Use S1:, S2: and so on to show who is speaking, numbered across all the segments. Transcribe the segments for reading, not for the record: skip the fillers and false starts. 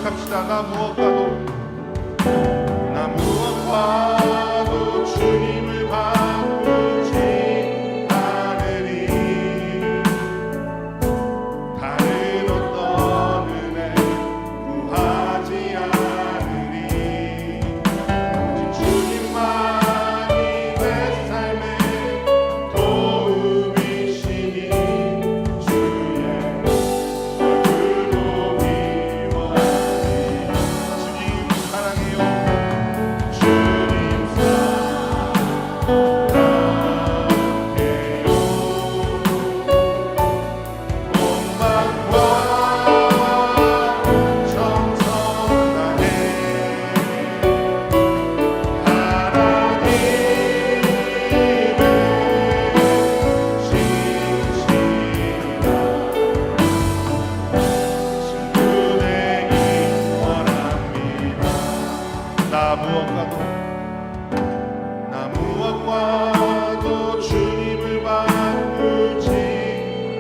S1: 고백합시다. 나 무엇과도 주님을 바꾸지 않으리. 다른 어떤 은혜 구하지 않으리. 오직 주님만이 내 삶의 도움이시니 주의 얼굴 보기 원하니. 주님 사랑해요. 주님 사랑해요. 온 마음과 정성 다해 하나님의 신실한 친구 되기 원합니다. 나 무엇과도 주님을 바꾸지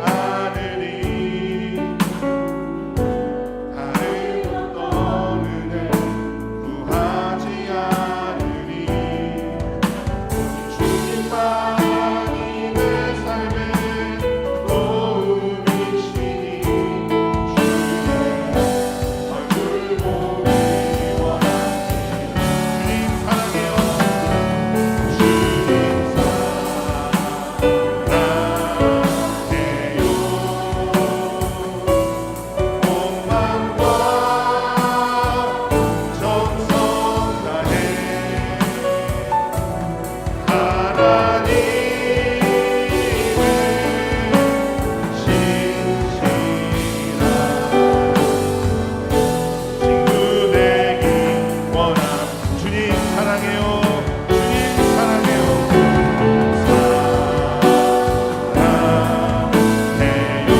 S1: 않으리. 다른 어떤 은혜 구하지 않으리. 주님만이 내 삶의 도움이시니 주의 얼굴 보기 원합니다. 주님 사랑해요. 주님 사랑해요. 온 마음과 정성 다해 하나님의 신실한 친구 되기 원함. 주님 사랑해요. 주님 사랑해요. 사랑해요.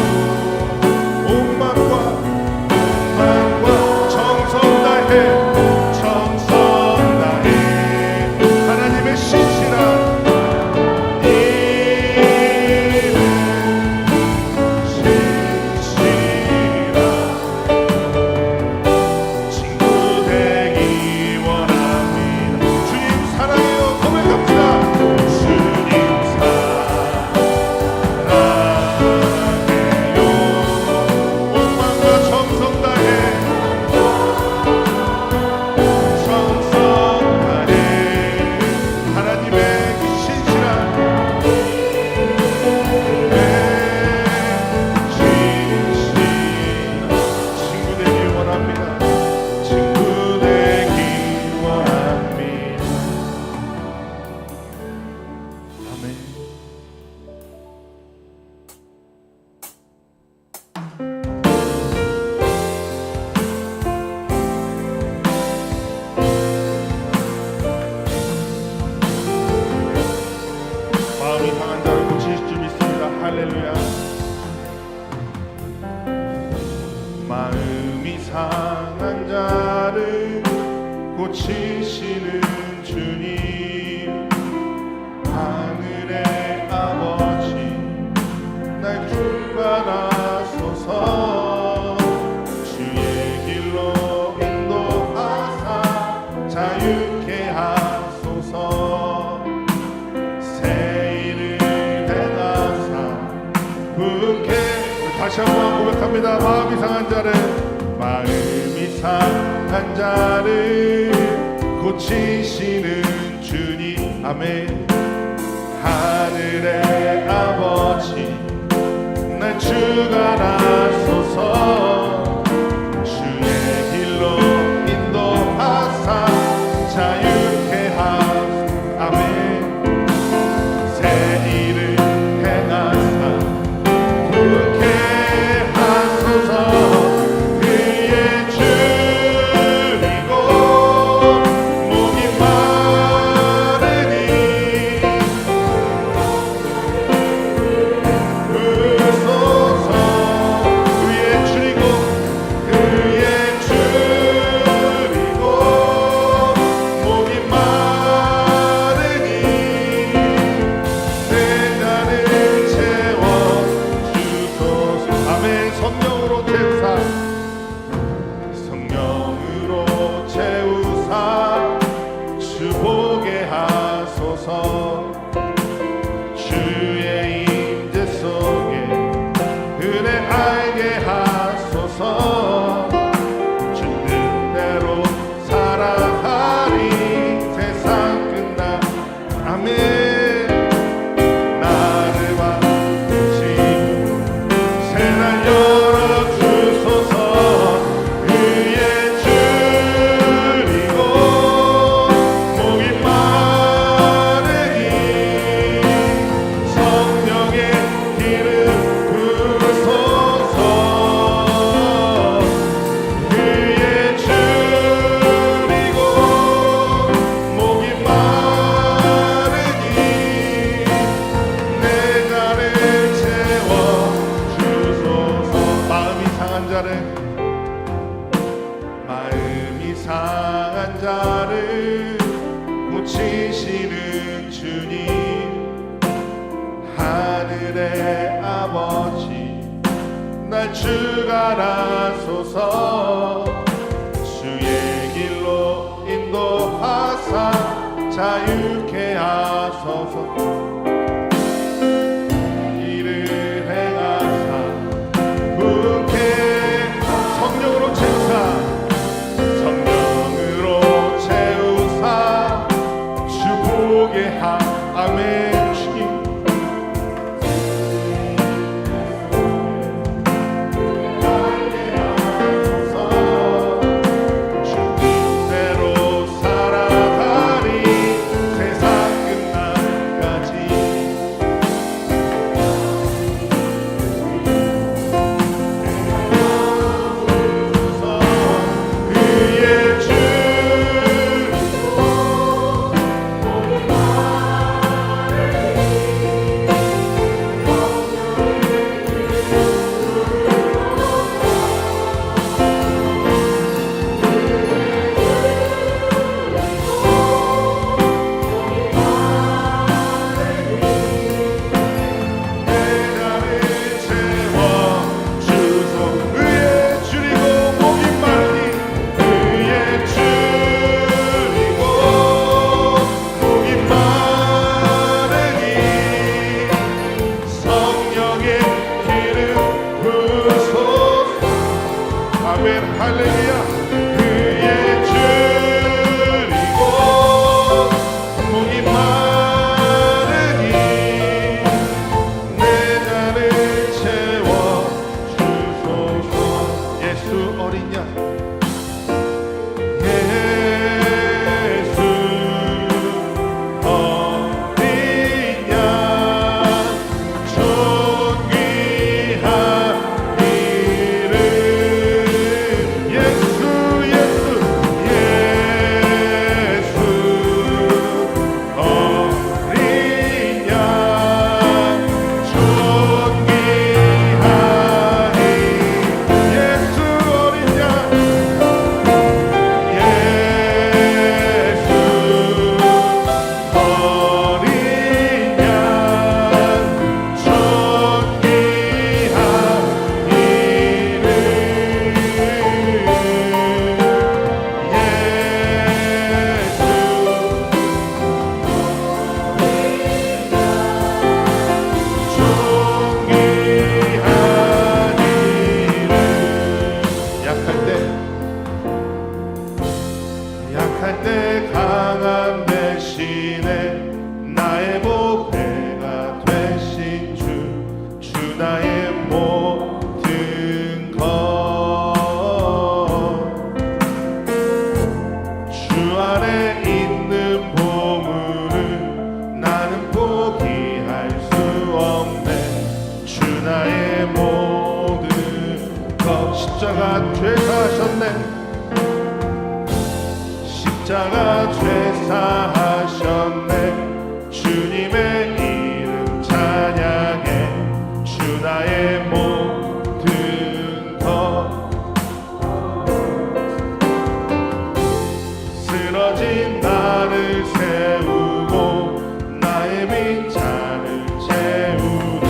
S1: 온 마음과 정성 다해 하나님의 신실한 친구 되기 원합니다. 주님 사랑해요. 고백합시다. 주님 사랑해요. 온 마음과 정성 다해 하나님의 신실한 친구 되기 원합니다. 친구 되기 원합니다. 아멘. 마음이 상한 자를 고치실 줄 믿습니다. 할렐루야. 마음이 상한 자를 고치시는 주님, 하늘의 아버지 날 주관하소서. 주의 길로 인도하사 자유케 하소서. 다시 한번 고백합니다. 마음이 상한 자를 고치시는 주님, 아멘. 하늘의 아버지 날 주관하소서. 주의 길로 인도하사 자유케 하소서. 아멘. 새 일을 행하사 부게 하소서. 그의 줄이고 목이 마르니 울소서. 하늘의 아버지 날 주관하소서 주의 길로 인도하사 자유케 하소서 아멘. 주님 주님대로 살아가리 세상 끝날까지 그의 주 할렐루야 그의 줄이고 목이 마르니 내 잔을 채워 주소서 예수 어린 양 예수 어린 양 존귀한 이름 약할 때 강한 대신에 나의 보배가 되신 주 나의 모든 것 주 안에 있는 보물을 나는 포기할 수 없네 주 나의 모든 것 십자가 죄사하셨네 십자가 죄사하셨네 주님의 이름 찬양해 주 나의 모든 것 쓰러진 나를 세우고 나의 빈잔을 채우네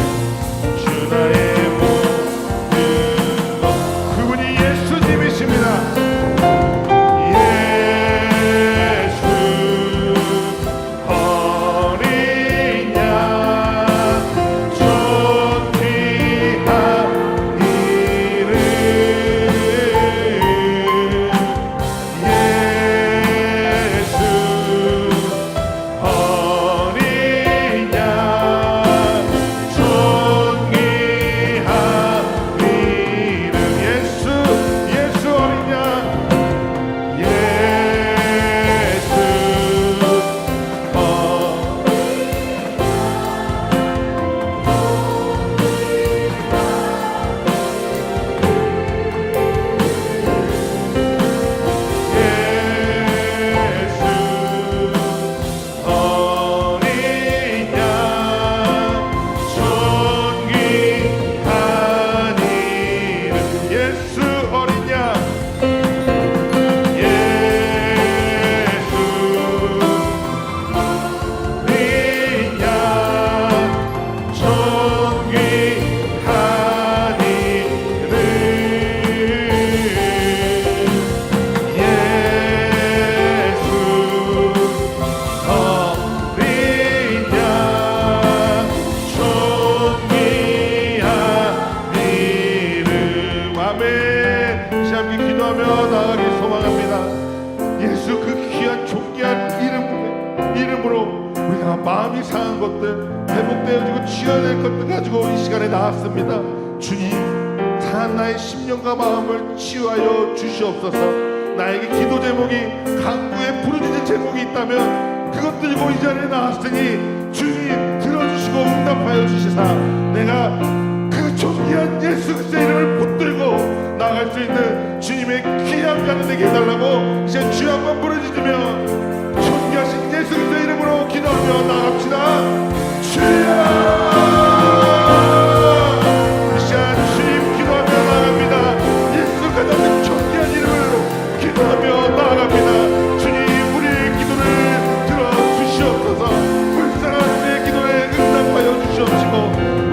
S1: 주 나의 모든 것 그분이 예수님이십니다 예수 것들, 회복되어지고 치유될 것들 가지고 이 시간에 나왔습니다. 주님, 다 나의 심령과 마음을 치유하여 주시옵소서. 나에게 기도 제목이 간구에 부르짖을 제목이 있다면 그것 들고 이 자리에 나왔으니 주님 들어주시고 응답하여 주시사 내가 그 존귀한 예수 그리스도의 이름을 붙들고 나아갈 수 있는 주님의 귀한 자녀 되게 해달라고 이제 주여 한번 부르짖으며 존귀하신 예수 그리스도의 이름으로 기도하며 나갑시다. 주여, 이 시간 주님 기도하며 나갑니다. 예수 가장 존귀한 이름으로 기도하며 나갑니다. 주님, 우리의 기도를 들어주시옵소서. 불쌍한 우리의 기도에 응답하여 주시옵시고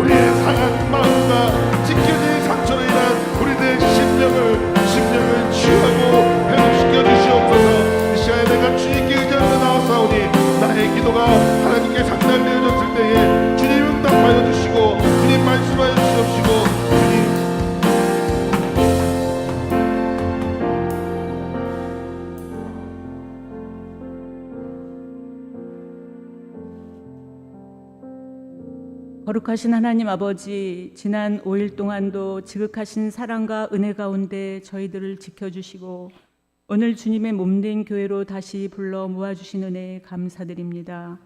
S1: 우리의 상한 마음과 찢겨진 상처로 인한 우리들의 심령을 치유하고 회복시켜 주시옵소서. 이 시간에 내가 주님께 의지하며 나왔사오니 나의 기도가 하나님께 상달되어졌을 때에 주님 응답하여 주시고 주님 말씀하여 주시옵시고 주님
S2: 거룩하신 하나님 아버지, 지난 5일 동안도 지극하신 사랑과 은혜 가운데 저희들을 지켜주시고 오늘 주님의 몸된 교회로 다시 불러 모아주신 은혜에 감사드립니다.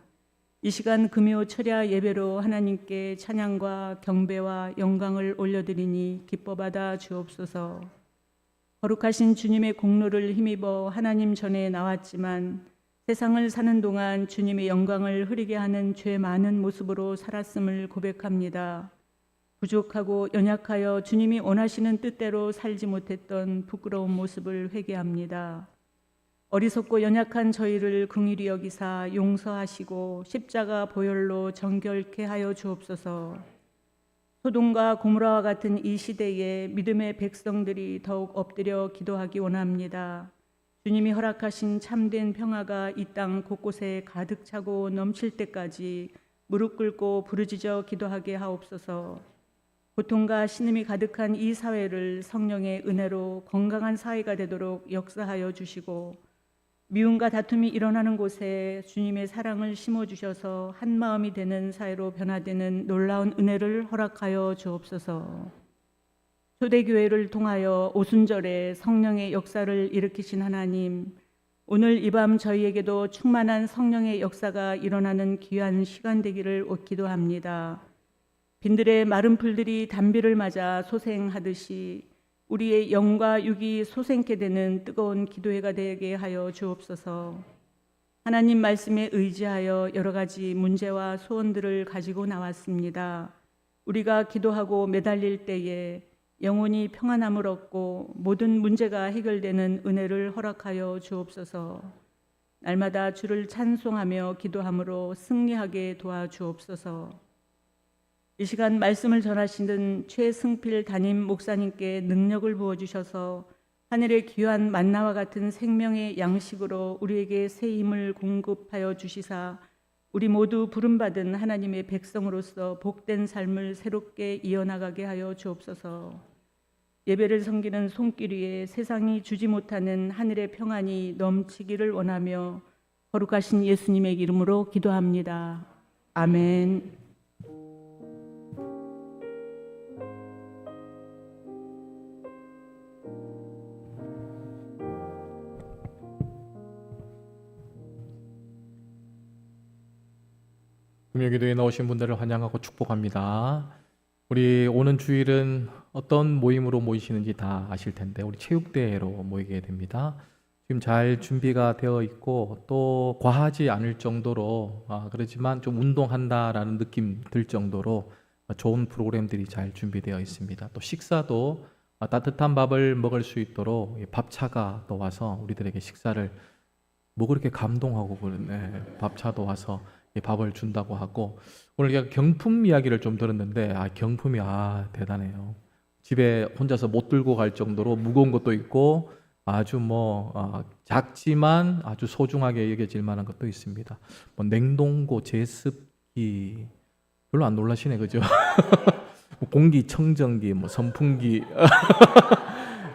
S2: 이 시간 금요 철야 예배로 하나님께 찬양과 경배와 영광을 올려드리니 기뻐받아 주옵소서. 거룩하신 주님의 공로를 힘입어 하나님 전에 나왔지만 세상을 사는 동안 주님의 영광을 흐리게 하는 죄 많은 모습으로 살았음을 고백합니다. 부족하고 연약하여 주님이 원하시는 뜻대로 살지 못했던 부끄러운 모습을 회개합니다. 어리석고 연약한 저희를 긍휼히 여기사 용서하시고 십자가 보혈로 정결케 하여 주옵소서. 소돔과 고모라와 같은 이 시대에 믿음의 백성들이 더욱 엎드려 기도하기 원합니다. 주님이 허락하신 참된 평화가 이 땅 곳곳에 가득 차고 넘칠 때까지 무릎 꿇고 부르짖어 기도하게 하옵소서. 고통과 신음이 가득한 이 사회를 성령의 은혜로 건강한 사회가 되도록 역사하여 주시고 미움과 다툼이 일어나는 곳에 주님의 사랑을 심어주셔서 한마음이 되는 사회로 변화되는 놀라운 은혜를 허락하여 주옵소서. 초대교회를 통하여 오순절에 성령의 역사를 일으키신 하나님, 오늘 이 밤 저희에게도 충만한 성령의 역사가 일어나는 귀한 시간 되기를 기도합니다. 빈들의 마른 풀들이 단비를 맞아 소생하듯이 우리의 영과 육이 소생케 되는 뜨거운 기도회가 되게 하여 주옵소서. 하나님 말씀에 의지하여 여러 가지 문제와 소원들을 가지고 나왔습니다. 우리가 기도하고 매달릴 때에 영혼이 평안함을 얻고 모든 문제가 해결되는 은혜를 허락하여 주옵소서. 날마다 주를 찬송하며 기도함으로 승리하게 도와주옵소서. 이 시간 말씀을 전하시는 최승필 담임 목사님께 능력을 부어주셔서 하늘의 귀한 만나와 같은 생명의 양식으로 우리에게 새 힘을 공급하여 주시사 우리 모두 부름받은 하나님의 백성으로서 복된 삶을 새롭게 이어나가게 하여 주옵소서. 예배를 섬기는 손길 위에 세상이 주지 못하는 하늘의 평안이 넘치기를 원하며 거룩하신 예수님의 이름으로 기도합니다. 아멘.
S3: 금요기도에 나오신 분들을 환영하고 축복합니다. 우리 오는 주일은 어떤 모임으로 모이시는지 다 아실 텐데 우리 체육대회로 모이게 됩니다. 지금 잘 준비가 되어 있고 또 과하지 않을 정도로 그렇지만 좀 운동한다라는 느낌 들 정도로 좋은 프로그램들이 잘 준비되어 있습니다. 또 식사도 따뜻한 밥을 먹을 수 있도록 밥차가 또 와서 우리들에게 식사를 뭐 그렇게 감동하고 그러네. 밥차도 와서 밥을 준다고 하고 오늘 제가 경품 이야기를 좀 들었는데 경품이 대단해요. 집에 혼자서 못 들고 갈 정도로 무거운 것도 있고 아주 작지만 아주 소중하게 여겨질 만한 것도 있습니다. 냉동고 제습기 별로 안 놀라시네, 그죠? 공기청정기, 선풍기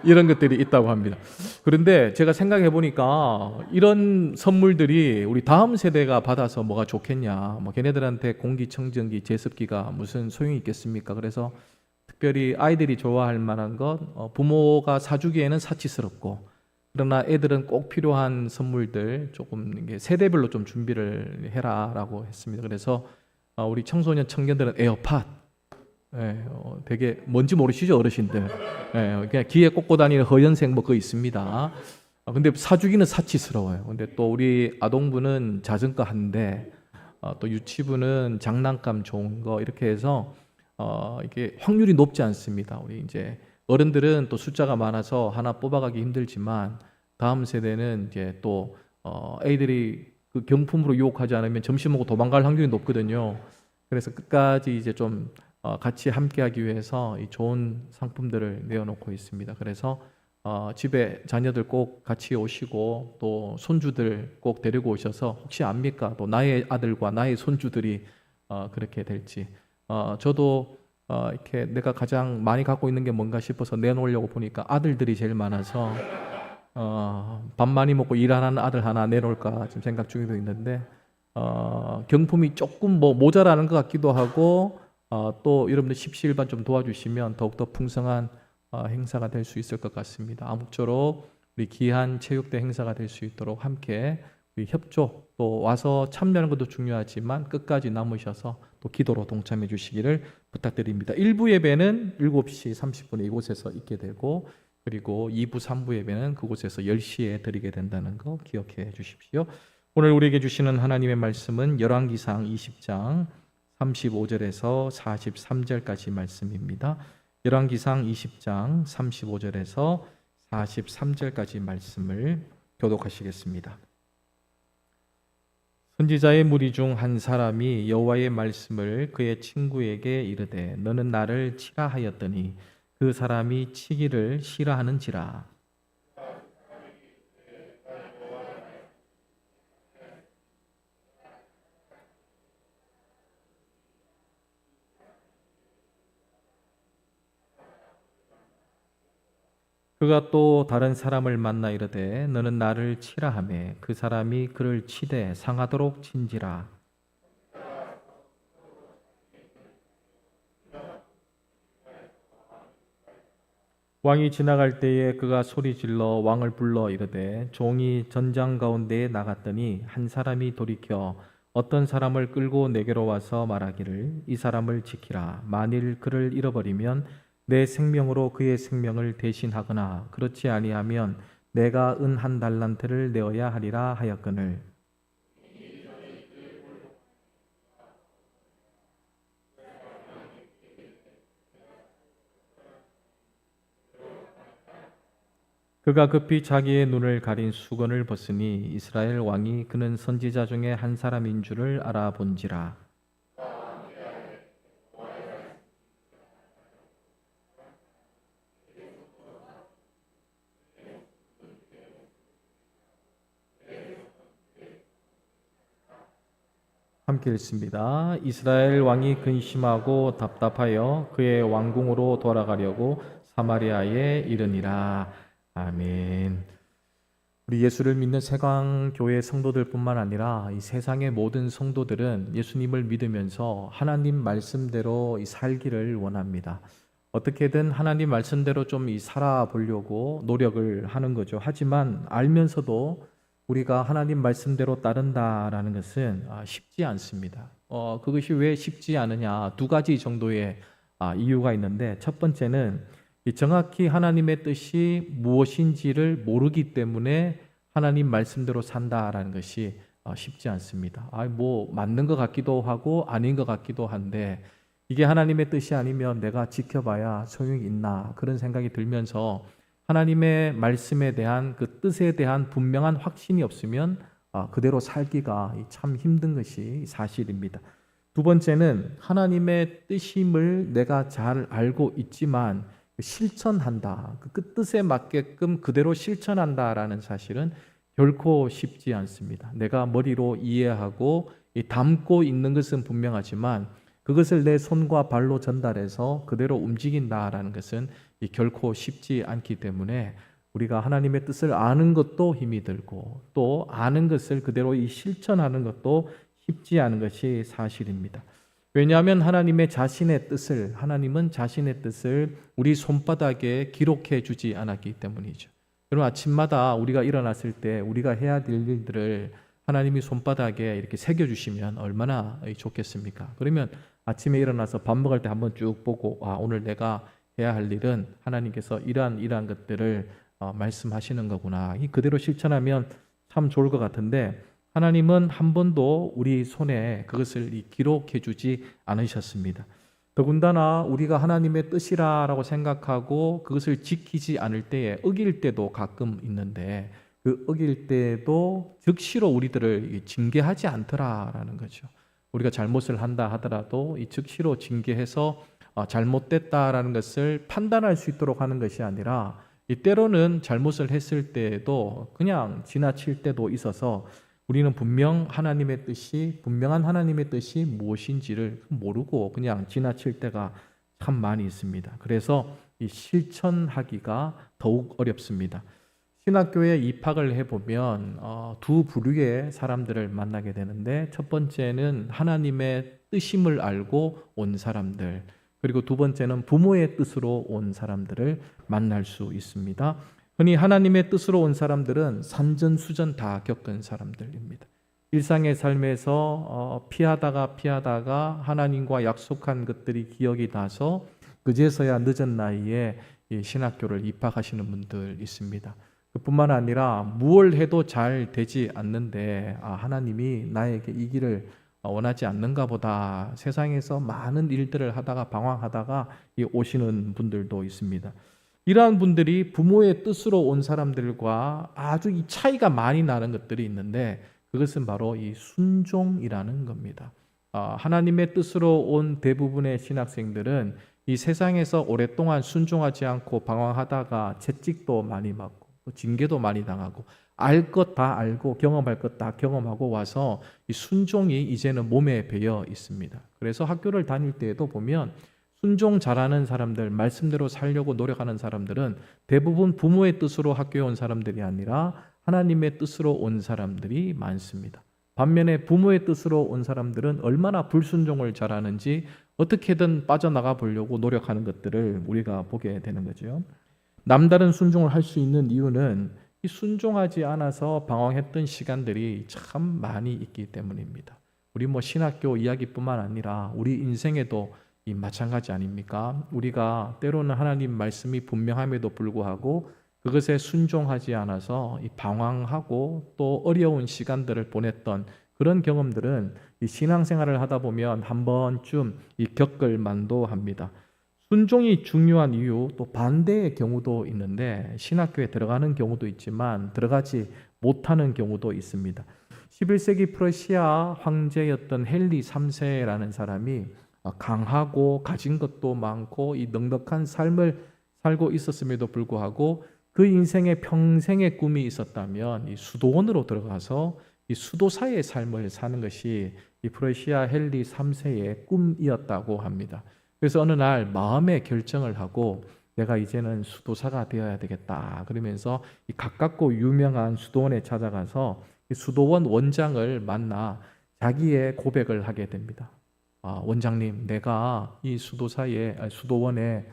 S3: 이런 것들이 있다고 합니다. 그런데 제가 생각해 보니까 이런 선물들이 우리 다음 세대가 받아서 뭐가 좋겠냐, 뭐 걔네들한테 공기청정기, 제습기가 무슨 소용이 있겠습니까? 그래서 특별히 아이들이 좋아할 만한 것, 부모가 사주기에는 사치스럽고, 그러나 애들은 꼭 필요한 선물들 조금 이게 세대별로 좀 준비를 해라라고 했습니다. 그래서 우리 청소년 청년들은 에어팟, 예, 되게 뭔지 모르시죠 어르신들? 예, 그냥 귀에 꽂고 다니는 허연색 뭐 그거 있습니다. 근데 사주기는 사치스러워요. 근데 또 우리 아동부는 자전거 한 대, 또 유치부는 장난감 좋은 거 이렇게 해서 이게 확률이 높지 않습니다. 우리 이제 어른들은 또 숫자가 많아서 하나 뽑아가기 힘들지만 다음 세대는 이제 또 애들이 그 경품으로 유혹하지 않으면 점심 먹고 도망갈 확률이 높거든요. 그래서 끝까지 이제 좀 같이 함께하기 위해서 이 좋은 상품들을 내어놓고 있습니다. 그래서 집에 자녀들 꼭 같이 오시고 또 손주들 꼭 데리고 오셔서 혹시 압니까? 또 나의 아들과 나의 손주들이 그렇게 될지. 저도 이렇게 내가 가장 많이 갖고 있는 게 뭔가 싶어서 내놓으려고 보니까 아들들이 제일 많아서 밥 많이 먹고 일 안 하는 아들 하나 내놓을까 지금 생각 중에도 있는데 경품이 조금 뭐 모자라는 것 같기도 하고 또 여러분들 십시일반 좀 도와주시면 더욱더 풍성한 행사가 될 수 있을 것 같습니다. 아무쪼록 우리 귀한 체육대 행사가 될 수 있도록 함께 우리 협조 또 와서 참여하는 것도 중요하지만 끝까지 남으셔서 또 기도로 동참해 주시기를 부탁드립니다. 1부 예배는 7시 30분에 이곳에서 있게 되고 그리고 2부 3부 예배는 그곳에서 10시에 드리게 된다는 거 기억해 주십시오. 오늘 우리에게 주시는 하나님의 말씀은 열왕기상 20장 35절에서 43절까지 말씀입니다. 열왕기상 20장 35절에서 43절까지 말씀을 교독하시겠습니다. 선지자의 무리 중 한 사람이 여호와의 말씀을 그의 친구에게 이르되 너는 나를 치라 하였더니 그 사람이 치기를 싫어하는지라. 그가 또 다른 사람을 만나 이르되 너는 나를 치라 하매 그 사람이 그를 치되 상하도록 친지라. 왕이 지나갈 때에 그가 소리질러 왕을 불러 이르되 종이 전장 가운데에 나갔더니 한 사람이 돌이켜 어떤 사람을 끌고 내게로 와서 말하기를 이 사람을 지키라. 만일 그를 잃어버리면 내 생명으로 그의 생명을 대신하거나 그렇지 아니하면 내가 은 1달란트를 내어야 하리라 하였거늘. 그가 급히 자기의 눈을 가린 수건을 벗으니 이스라엘 왕이 그는 선지자 중에 한 사람인 줄을 알아본지라. 함께 읽습니다. 이스라엘 왕이 근심하고 답답하여 그의 왕궁으로 돌아가려고 사마리아에 이르니라. 아멘. 우리 예수를 믿는 세광교회 성도들뿐만 아니라 이 세상의 모든 성도들은 예수님을 믿으면서 하나님 말씀대로 살기를 원합니다. 어떻게든 하나님 말씀대로 좀 살아보려고 노력을 하는 거죠. 하지만 알면서도 우리가 하나님 말씀대로 따른다라는 것은 쉽지 않습니다. 그것이 왜 쉽지 않으냐? 두 가지 정도의 이유가 있는데 첫 번째는 정확히 하나님의 뜻이 무엇인지를 모르기 때문에 하나님 말씀대로 산다라는 것이 쉽지 않습니다. 뭐 맞는 것 같기도 하고 아닌 것 같기도 한데 이게 하나님의 뜻이 아니면 내가 지켜봐야 소용이 있나 그런 생각이 들면서 하나님의 말씀에 대한 그 뜻에 대한 분명한 확신이 없으면 그대로 살기가 참 힘든 것이 사실입니다. 두 번째는 하나님의 뜻임을 내가 잘 알고 있지만 실천한다. 그 뜻에 맞게끔 그대로 실천한다라는 사실은 결코 쉽지 않습니다. 내가 머리로 이해하고 담고 있는 것은 분명하지만 그것을 내 손과 발로 전달해서 그대로 움직인다라는 것은 결코 쉽지 않기 때문에 우리가 하나님의 뜻을 아는 것도 힘이 들고 또 아는 것을 그대로 실천하는 것도 쉽지 않은 것이 사실입니다. 왜냐하면 하나님은 자신의 뜻을 우리 손바닥에 기록해 주지 않았기 때문이죠. 여러분, 아침마다 우리가 일어났을 때 우리가 해야 될 일들을 하나님이 손바닥에 이렇게 새겨주시면 얼마나 좋겠습니까? 그러면 아침에 일어나서 밥 먹을 때 한번 쭉 보고 오늘 내가 해야 할 일은 하나님께서 이러한 것들을 말씀하시는 거구나. 이 그대로 실천하면 참 좋을 것 같은데 하나님은 한 번도 우리 손에 그것을 기록해 주지 않으셨습니다. 더군다나 우리가 하나님의 뜻이라고 생각하고 그것을 지키지 않을 때에 어길 때도 가끔 있는데 그 어길 때도 즉시로 우리들을 징계하지 않더라라는 거죠. 우리가 잘못을 한다 하더라도 즉시로 징계해서 잘못됐다라는 것을 판단할 수 있도록 하는 것이 아니라 때로는 잘못을 했을 때에도 그냥 지나칠 때도 있어서 우리는 분명한 하나님의 뜻이 무엇인지를 모르고 그냥 지나칠 때가 참 많이 있습니다. 그래서 이 실천하기가 더욱 어렵습니다. 신학교에 입학을 해보면 두 부류의 사람들을 만나게 되는데 첫 번째는 하나님의 뜻임을 알고 온 사람들, 그리고 두 번째는 부모의 뜻으로 온 사람들을 만날 수 있습니다. 흔히 하나님의 뜻으로 온 사람들은 산전수전 다 겪은 사람들입니다. 일상의 삶에서 피하다가 하나님과 약속한 것들이 기억이 나서 그제서야 늦은 나이에 이 신학교를 입학하시는 분들 있습니다. 그뿐만 아니라 무엇을 해도 잘 되지 않는데 하나님이 나에게 이 길을 원하지 않는가 보다, 세상에서 많은 일들을 하다가 방황하다가 오시는 분들도 있습니다. 이러한 분들이 부모의 뜻으로 온 사람들과 아주 이 차이가 많이 나는 것들이 있는데 그것은 바로 이 순종이라는 겁니다. 하나님의 뜻으로 온 대부분의 신학생들은 이 세상에서 오랫동안 순종하지 않고 방황하다가 채찍도 많이 맞고 징계도 많이 당하고 알 것 다 알고 경험할 것 다 경험하고 와서 이 순종이 이제는 몸에 배어 있습니다. 그래서 학교를 다닐 때에도 보면 순종 잘하는 사람들, 말씀대로 살려고 노력하는 사람들은 대부분 부모의 뜻으로 학교에 온 사람들이 아니라 하나님의 뜻으로 온 사람들이 많습니다. 반면에 부모의 뜻으로 온 사람들은 얼마나 불순종을 잘하는지 어떻게든 빠져나가 보려고 노력하는 것들을 우리가 보게 되는 거죠. 남다른 순종을 할 수 있는 이유는 이 순종하지 않아서 방황했던 시간들이 참 많이 있기 때문입니다. 우리 신학교 이야기뿐만 아니라 우리 인생에도 이 마찬가지 아닙니까? 우리가 때로는 하나님 말씀이 분명함에도 불구하고 그것에 순종하지 않아서 이 방황하고 또 어려운 시간들을 보냈던 그런 경험들은 이 신앙생활을 하다 보면 한 번쯤 겪을 만도 합니다. 순종이 중요한 이유, 또 반대의 경우도 있는데 신학교에 들어가는 경우도 있지만 들어가지 못하는 경우도 있습니다. 11세기 프러시아 황제였던 헨리 3세라는 사람이 강하고 가진 것도 많고 이 넉넉한 삶을 살고 있었음에도 불구하고 그 인생의 평생의 꿈이 있었다면 이 수도원으로 들어가서 이 수도사의 삶을 사는 것이 이 프러시아 헨리 3세의 꿈이었다고 합니다. 그래서 어느 날 마음의 결정을 하고 내가 이제는 수도사가 되어야 되겠다 그러면서 이 가깝고 유명한 수도원에 찾아가서 이 수도원 원장을 만나 자기의 고백을 하게 됩니다. 원장님, 내가 이 수도원에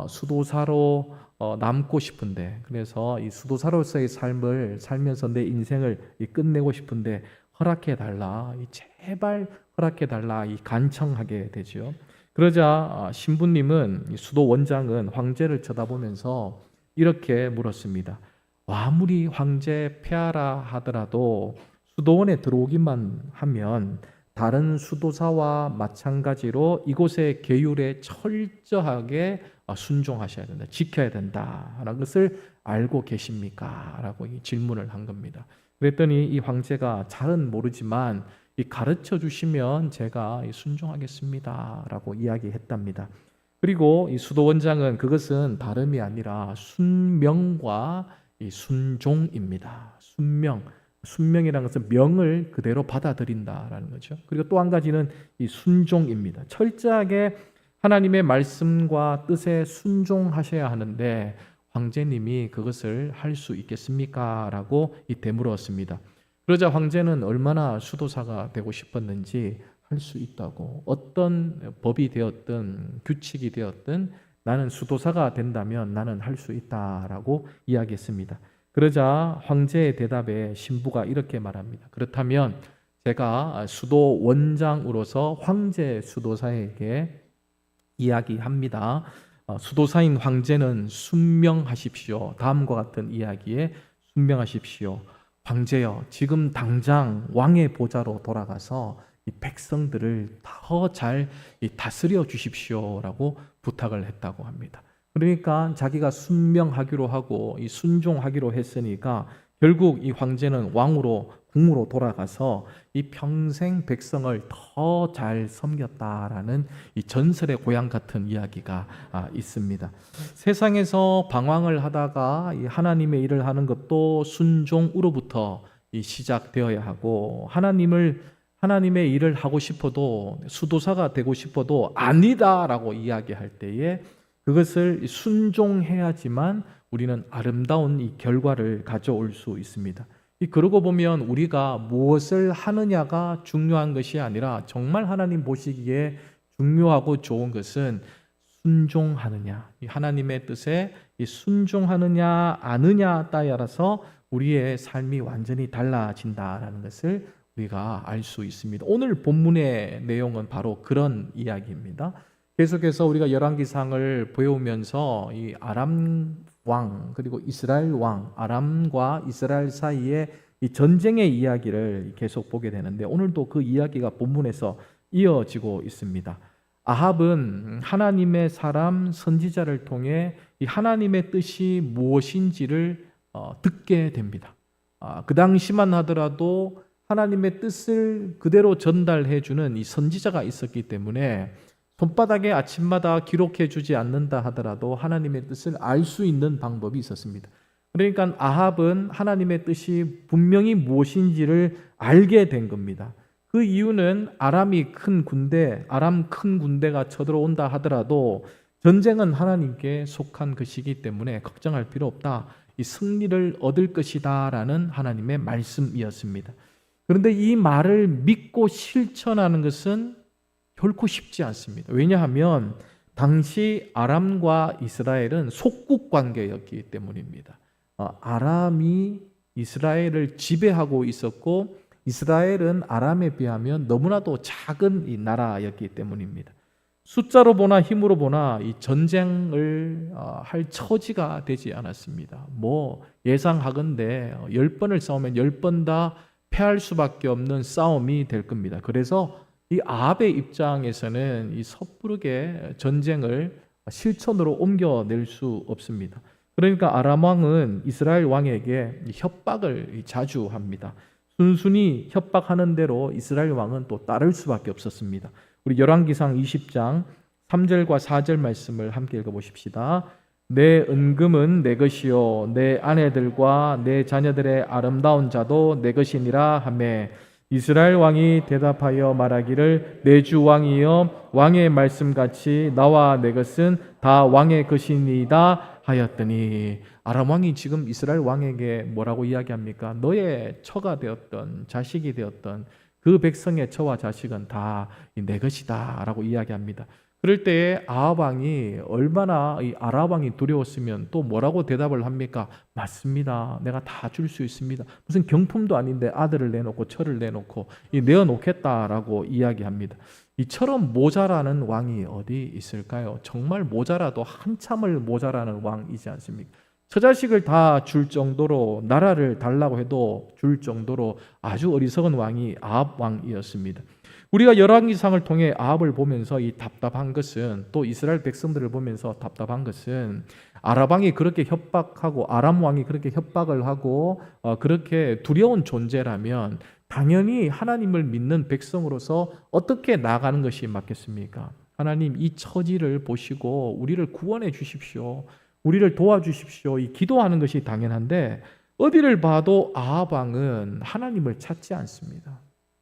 S3: 수도사로 남고 싶은데, 그래서 이 수도사로서의 삶을 살면서 내 인생을 끝내고 싶은데 허락해 달라, 제발 허락해 달라 간청하게 되죠. 그러자 신부님은, 수도 원장은 황제를 쳐다보면서 이렇게 물었습니다. 아무리 황제 폐하라 하더라도 수도원에 들어오기만 하면 다른 수도사와 마찬가지로 이곳의 계율에 철저하게 순종하셔야 된다, 지켜야 된다라는 것을 알고 계십니까? 라고 질문을 한 겁니다. 그랬더니 이 황제가 잘은 모르지만 가르쳐 주시면 제가 순종하겠습니다 라고 이야기했답니다. 그리고 이 수도원장은 그것은 다름이 아니라 순명과 이 순종입니다. 순명, 순명이라는 것은 명을 그대로 받아들인다라는 거죠. 그리고 또 한 가지는 이 순종입니다. 철저하게 하나님의 말씀과 뜻에 순종하셔야 하는데 황제님이 그것을 할 수 있겠습니까? 라고 되물었습니다. 그러자 황제는 얼마나 수도사가 되고 싶었는지 할 수 있다고, 어떤 법이 되었든 규칙이 되었든 나는 수도사가 된다면 나는 할 수 있다라고 이야기했습니다. 그러자 황제의 대답에 신부가 이렇게 말합니다. 그렇다면 제가 수도 원장으로서 황제 수도사에게 이야기합니다. 수도사인 황제는 순명하십시오. 다음과 같은 이야기에 순명하십시오. 황제여, 지금 당장 왕의 보좌로 돌아가서 이 백성들을 더 잘 다스려 주십시오라고 부탁을 했다고 합니다. 그러니까 자기가 순명하기로 하고 이 순종하기로 했으니까 결국 이 황제는 왕으로 궁으로 돌아가서 이 평생 백성을 더 잘 섬겼다라는 이 전설의 고향 같은 이야기가 있습니다. 세상에서 방황을 하다가 이 하나님의 일을 하는 것도 순종으로부터 시작되어야 하고, 하나님의 일을 하고 싶어도, 수도사가 되고 싶어도 아니다라고 이야기할 때에 그것을 순종해야지만 우리는 아름다운 이 결과를 가져올 수 있습니다. 그러고 보면 우리가 무엇을 하느냐가 중요한 것이 아니라 정말 하나님 보시기에 중요하고 좋은 것은 순종하느냐, 하나님의 뜻에 순종하느냐 아느냐 따라서 우리의 삶이 완전히 달라진다라는 것을 우리가 알 수 있습니다. 오늘 본문의 내용은 바로 그런 이야기입니다. 계속해서 우리가 열왕기상을 배우면서 이 아람 왕 그리고 이스라엘 왕, 아람과 이스라엘 사이의 이 전쟁의 이야기를 계속 보게 되는데, 오늘도 그 이야기가 본문에서 이어지고 있습니다. 아합은 하나님의 사람 선지자를 통해 이 하나님의 뜻이 무엇인지를 듣게 됩니다. 그 당시만 하더라도 하나님의 뜻을 그대로 전달해 주는 이 선지자가 있었기 때문에 손바닥에 아침마다 기록해 주지 않는다 하더라도 하나님의 뜻을 알 수 있는 방법이 있었습니다. 그러니까 아합은 하나님의 뜻이 분명히 무엇인지를 알게 된 겁니다. 그 이유는 아람 큰 군대가 쳐들어온다 하더라도 전쟁은 하나님께 속한 것이기 때문에 걱정할 필요 없다. 이 승리를 얻을 것이다라는 하나님의 말씀이었습니다. 그런데 이 말을 믿고 실천하는 것은 결코 쉽지 않습니다. 왜냐하면 당시 아람과 이스라엘은 속국 관계였기 때문입니다. 아람이 이스라엘을 지배하고 있었고 이스라엘은 아람에 비하면 너무나도 작은 이 나라였기 때문입니다. 숫자로 보나 힘으로 보나 이 전쟁을 할 처지가 되지 않았습니다. 예상하건대 10번을 싸우면 10번 다 패할 수밖에 없는 싸움이 될 겁니다. 그래서 이 아합의 입장에서는 이 섣부르게 전쟁을 실천으로 옮겨낼 수 없습니다. 그러니까 아람 왕은 이스라엘 왕에게 협박을 자주 합니다. 순순히 협박하는 대로 이스라엘 왕은 또 따를 수밖에 없었습니다. 우리 열왕기상 20장 3절과 4절 말씀을 함께 읽어보십시다. 내 은금은 내 것이요 내 아내들과 내 자녀들의 아름다운 자도 내 것이니라 하매, 이스라엘 왕이 대답하여 말하기를 내 주 왕이여 왕의 말씀같이 나와 내 것은 다 왕의 것이니이다 하였더니, 아람 왕이 지금 이스라엘 왕에게 뭐라고 이야기합니까? 너의 처가 되었던 자식이 되었던 그 백성의 처와 자식은 다 내 것이다 라고 이야기합니다. 그럴 때에 아합 왕이 얼마나 이 아람 왕이 두려웠으면 또 뭐라고 대답을 합니까? 맞습니다. 내가 다 줄 수 있습니다. 무슨 경품도 아닌데 아들을 내놓고 처를 내놓고 내어놓겠다라고 이야기합니다. 이처럼 모자라는 왕이 어디 있을까요? 정말 모자라도 한참을 모자라는 왕이지 않습니까? 처자식을 다 줄 정도로, 나라를 달라고 해도 줄 정도로 아주 어리석은 왕이 아합 왕이었습니다. 우리가 열왕기상을 통해 아합을 보면서 이 답답한 것은, 또 이스라엘 백성들을 보면서 답답한 것은, 아람 왕이 그렇게 협박하고 아람 왕이 그렇게 협박을 하고 그렇게 두려운 존재라면 당연히 하나님을 믿는 백성으로서 어떻게 나아가는 것이 맞겠습니까? 하나님, 이 처지를 보시고 우리를 구원해 주십시오. 우리를 도와주십시오. 이 기도하는 것이 당연한데 어디를 봐도 아합 왕은 하나님을 찾지 않습니다.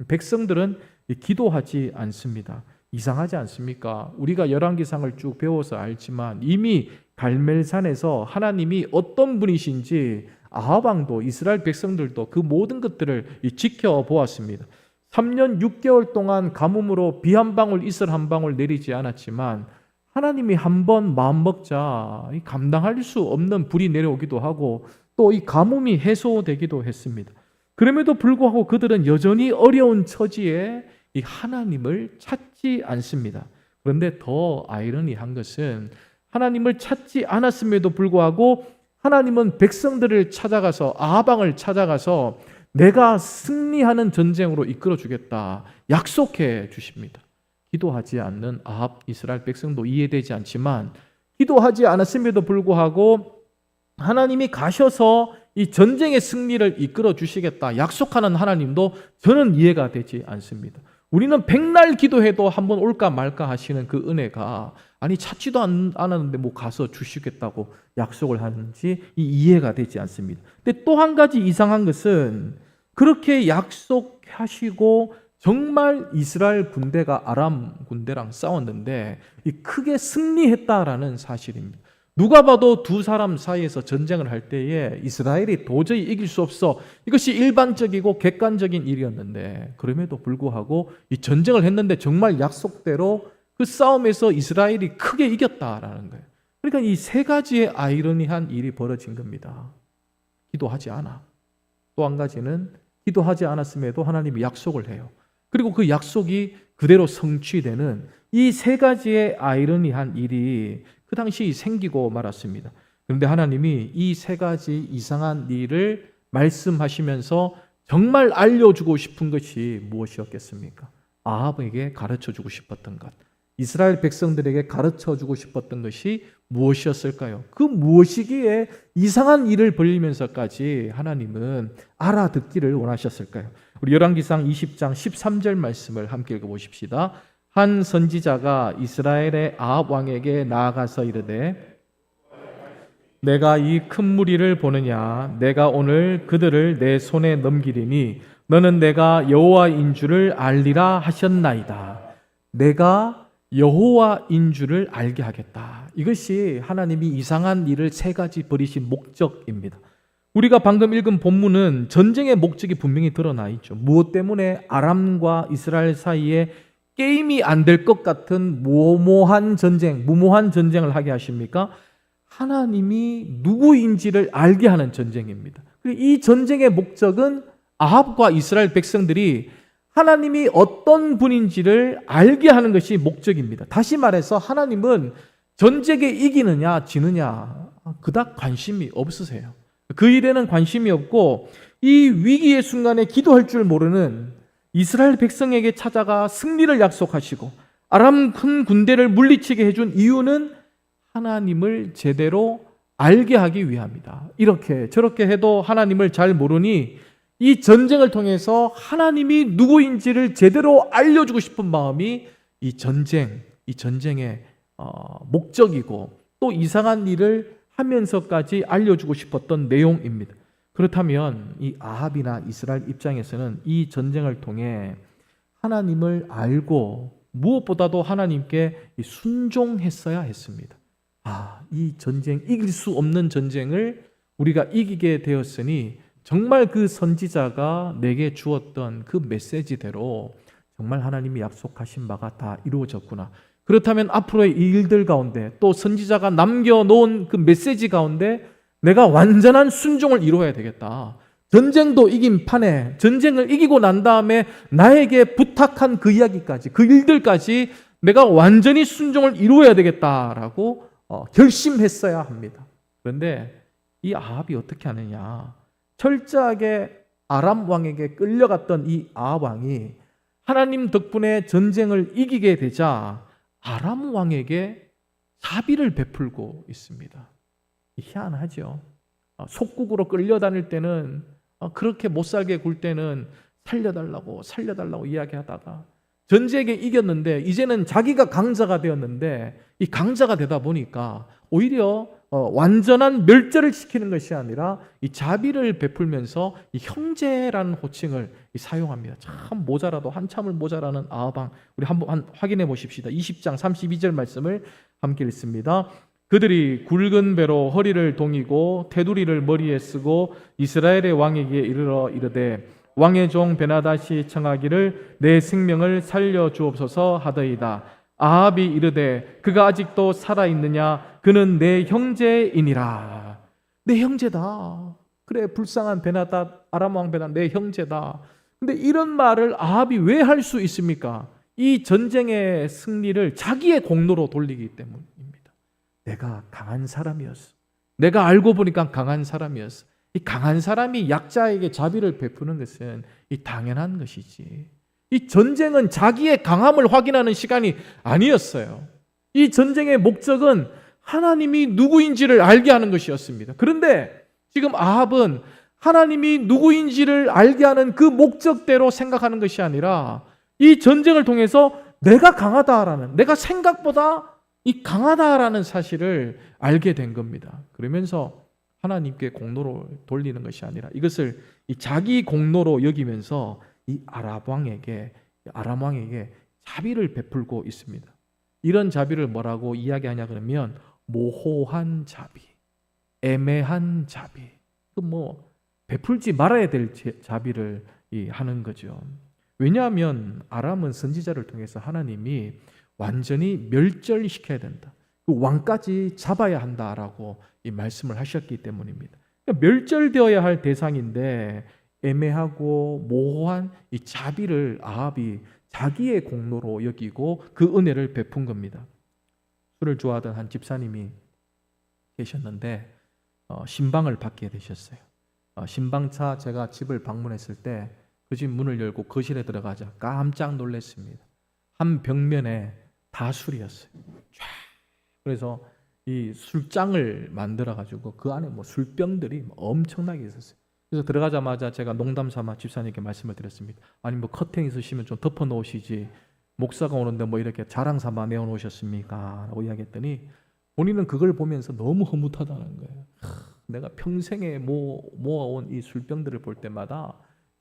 S3: 백성들은 기도하지 않습니다. 이상하지 않습니까? 우리가 열왕기상을 쭉 배워서 알지만 이미 갈멜산에서 하나님이 어떤 분이신지 아합 왕도 이스라엘 백성들도 그 모든 것들을 지켜보았습니다. 3년 6개월 동안 가뭄으로 비 한 방울 이슬 한 방울 내리지 않았지만 하나님이 한번 마음 먹자 감당할 수 없는 불이 내려오기도 하고 또 이 가뭄이 해소되기도 했습니다. 그럼에도 불구하고 그들은 여전히 어려운 처지에 이 하나님을 찾지 않습니다. 그런데 더 아이러니한 것은 하나님을 찾지 않았음에도 불구하고 하나님은 백성들을 찾아가서 아합 왕을 찾아가서 내가 승리하는 전쟁으로 이끌어 주겠다 약속해 주십니다. 기도하지 않는 아합 이스라엘 백성도 이해되지 않지만 기도하지 않았음에도 불구하고 하나님이 가셔서 이 전쟁의 승리를 이끌어 주시겠다 약속하는 하나님도 저는 이해가 되지 않습니다. 우리는 백날 기도해도 한번 올까 말까 하시는 그 은혜가 아니 찾지도 않았는데 뭐 가서 주시겠다고 약속을 하는지 이해가 되지 않습니다. 근데 또 한 가지 이상한 것은 그렇게 약속하시고 정말 이스라엘 군대가 아람 군대랑 싸웠는데 크게 승리했다라는 사실입니다. 누가 봐도 두 사람 사이에서 전쟁을 할 때에 이스라엘이 도저히 이길 수 없어. 이것이 일반적이고 객관적인 일이었는데 그럼에도 불구하고 이 전쟁을 했는데 정말 약속대로 그 싸움에서 이스라엘이 크게 이겼다라는 거예요. 그러니까 이 세 가지의 아이러니한 일이 벌어진 겁니다. 기도하지 않아. 또 한 가지는 기도하지 않았음에도 하나님이 약속을 해요. 그리고 그 약속이 그대로 성취되는 이 세 가지의 아이러니한 일이 그 당시 생기고 말았습니다. 그런데 하나님이 이 세 가지 이상한 일을 말씀하시면서 정말 알려주고 싶은 것이 무엇이었겠습니까? 아합에게 가르쳐주고 싶었던 것, 이스라엘 백성들에게 가르쳐주고 싶었던 것이 무엇이었을까요? 그 무엇이기에 이상한 일을 벌리면서까지 하나님은 알아듣기를 원하셨을까요? 우리 열왕기상 20장 13절 말씀을 함께 읽어보십시다. 한 선지자가 이스라엘의 아합 왕에게 나아가서 이르되 내가 이 큰 무리를 보느냐 내가 오늘 그들을 내 손에 넘기리니 너는 내가 여호와인 줄을 알리라 하셨나이다. 내가 여호와인 줄을 알게 하겠다. 이것이 하나님이 이상한 일을 세 가지 벌이신 목적입니다. 우리가 방금 읽은 본문은 전쟁의 목적이 분명히 드러나 있죠. 무엇 때문에 아람과 이스라엘 사이에 게임이 안 될 것 같은 무모한 전쟁을 하게 하십니까? 하나님이 누구인지를 알게 하는 전쟁입니다. 이 전쟁의 목적은 아합과 이스라엘 백성들이 하나님이 어떤 분인지를 알게 하는 것이 목적입니다. 다시 말해서 하나님은 전쟁에 이기느냐 지느냐 그닥 관심이 없으세요. 그 일에는 관심이 없고 이 위기의 순간에 기도할 줄 모르는 이스라엘 백성에게 찾아가 승리를 약속하시고 아람 큰 군대를 물리치게 해준 이유는 하나님을 제대로 알게 하기 위함이다. 이렇게 저렇게 해도 하나님을 잘 모르니 이 전쟁을 통해서 하나님이 누구인지를 제대로 알려주고 싶은 마음이 이 전쟁의 목적이고 또 이상한 일을 하면서까지 알려주고 싶었던 내용입니다. 그렇다면 이 아합이나 이스라엘 입장에서는 이 전쟁을 통해 하나님을 알고 무엇보다도 하나님께 순종했어야 했습니다. 이 전쟁, 이길 수 없는 전쟁을 우리가 이기게 되었으니 정말 그 선지자가 내게 주었던 그 메시지대로 정말 하나님이 약속하신 바가 다 이루어졌구나. 그렇다면 앞으로의 이 일들 가운데 또 선지자가 남겨놓은 그 메시지 가운데 내가 완전한 순종을 이루어야 되겠다. 전쟁도 이긴 판에 전쟁을 이기고 난 다음에 나에게 부탁한 그 이야기까지 그 일들까지 내가 완전히 순종을 이루어야 되겠다라고 결심했어야 합니다. 그런데 이 아합이 어떻게 하느냐. 철저하게 아람 왕에게 끌려갔던 이 아합 왕이 하나님 덕분에 전쟁을 이기게 되자 아람 왕에게 자비를 베풀고 있습니다. 희한하죠. 속국으로 끌려다닐 때는 그렇게 못살게 굴 때는 살려달라고 이야기하다가 전쟁에 이겼는데 이제는 자기가 강자가 되었는데 이 강자가 되다 보니까 오히려 완전한 멸절을 시키는 것이 아니라 이 자비를 베풀면서 이 형제라는 호칭을 사용합니다. 참 모자라도 한참을 모자라는 아방. 우리 한번 확인해 보십시다. 20장 32절 말씀을 함께 읽습니다. 그들이 굵은 배로 허리를 동이고 테두리를 머리에 쓰고 이스라엘의 왕에게 이르러 이르되 왕의 종 베나닷이 청하기를 내 생명을 살려 주옵소서 하더이다. 아합이 이르되 그가 아직도 살아있느냐? 그는 내 형제이니라. 내 형제다. 그래, 불쌍한 베나닷, 아람 왕 베나닷 내 형제다. 근데 이런 말을 아합이 왜 할 수 있습니까? 이 전쟁의 승리를 자기의 공로로 돌리기 때문입니다. 내가 강한 사람이었어. 내가 알고 보니까 강한 사람이었어. 이 강한 사람이 약자에게 자비를 베푸는 것은 이 당연한 것이지. 이 전쟁은 자기의 강함을 확인하는 시간이 아니었어요. 이 전쟁의 목적은 하나님이 누구인지를 알게 하는 것이었습니다. 그런데 지금 아합은 하나님이 누구인지를 알게 하는 그 목적대로 생각하는 것이 아니라 이 전쟁을 통해서 내가 강하다라는, 내가 생각보다 이 강하다라는 사실을 알게 된 겁니다. 그러면서 하나님께 공로로 돌리는 것이 아니라 이것을 이 자기 공로로 여기면서 이 아람 왕에게 자비를 베풀고 있습니다. 이런 자비를 뭐라고 이야기하냐 그러면 모호한 자비, 애매한 자비, 베풀지 말아야 될 자비를 하는 거죠. 왜냐하면 아람은 선지자를 통해서 하나님이 완전히 멸절시켜야 된다. 그 왕까지 잡아야 한다라고 이 말씀을 하셨기 때문입니다. 그러니까 멸절되어야 할 대상인데 애매하고 모호한 이 자비를 아합이 자기의 공로로 여기고 그 은혜를 베푼 겁니다. 술을 좋아하던 한 집사님이 계셨는데 신방을 받게 되셨어요. 신방차 제가 집을 방문했을 때 그 집 문을 열고 거실에 들어가자 깜짝 놀랐습니다. 한 벽면에 다 술이었어요. 그래서 이 술장을 만들어 가지고 그 안에 술병들이 엄청나게 있었어요. 그래서 들어가자마자 제가 농담 삼아 집사님께 말씀을 드렸습니다. 아니 커튼 있으시면 좀 덮어 놓으시지 목사가 오는데 이렇게 자랑 삼아 내어 놓으셨습니까? 라고 이야기했더니 본인은 그걸 보면서 너무 흐뭇하다는 거예요. 내가 평생에 모아온 이 술병들을 볼 때마다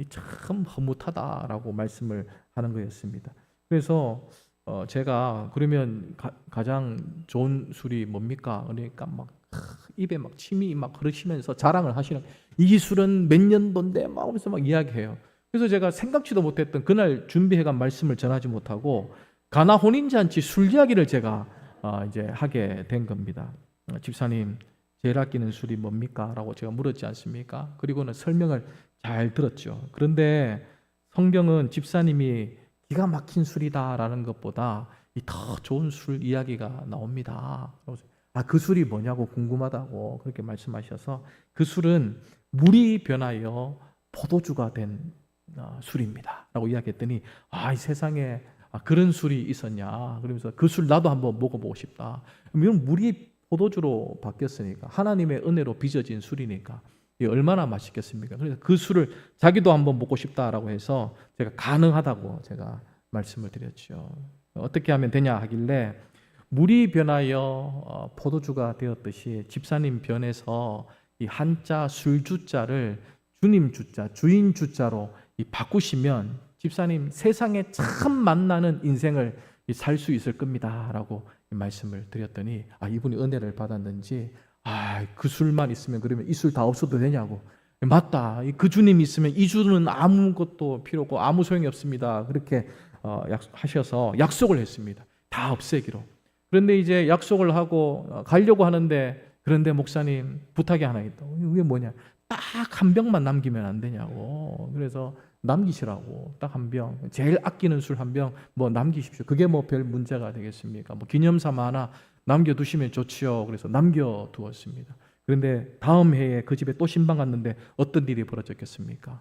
S3: 참 흐뭇하다라고 말씀을 하는 거였습니다. 그래서 제가 그러면 가장 좋은 술이 뭡니까? 그러니까 입에 침이 흐르시면서 자랑을 하시는, 이 술은 몇 년도인데 하면서 이야기해요. 그래서 제가 생각지도 못했던 그날 준비해간 말씀을 전하지 못하고 가나 혼인잔치 술 이야기를 제가 이제 하게 된 겁니다. 집사님, 제일 아끼는 술이 뭡니까? 라고 제가 물었지 않습니까? 그리고는 설명을 잘 들었죠. 그런데 성경은 집사님이 기가 막힌 술이다라는 것보다 더 좋은 술 이야기가 나옵니다. 그 술이 뭐냐고 궁금하다고 그렇게 말씀하셔서 그 술은 물이 변하여 포도주가 된 술입니다. 라고 이야기했더니 이 세상에 그런 술이 있었냐. 그러면서 그 술 나도 한번 먹어보고 싶다. 이건 물이 포도주로 바뀌었으니까 하나님의 은혜로 빚어진 술이니까 얼마나 맛있겠습니까? 그래서 그 술을 자기도 한번 먹고 싶다라고 해서 제가 가능하다고 제가 말씀을 드렸죠. 어떻게 하면 되냐 하길래 물이 변하여 포도주가 되었듯이 집사님 변해서 이 한자 술주자를 주님 주자, 주인 주자로 바꾸시면 집사님 세상에 참 만나는 인생을 살 수 있을 겁니다라고 말씀을 드렸더니 이분이 은혜를 받았는지 그 술만 있으면 그러면 이 술 다 없어도 되냐고. 맞다. 그 주님이 있으면 이 주는 아무것도 필요 없고 아무 소용이 없습니다. 그렇게 하셔서 약속을 했습니다. 다 없애기로. 그런데 이제 약속을 하고 가려고 하는데 그런데 목사님 부탁이 하나 있다. 이게 뭐냐? 딱 한 병만 남기면 안 되냐고. 그래서 남기시라고. 딱 한 병. 제일 아끼는 술 한 병 남기십시오. 그게 별 문제가 되겠습니까? 기념삼아 하나 남겨두시면 좋지요. 그래서 남겨두었습니다. 그런데 다음 해에 그 집에 또 신방 갔는데 어떤 일이 벌어졌겠습니까?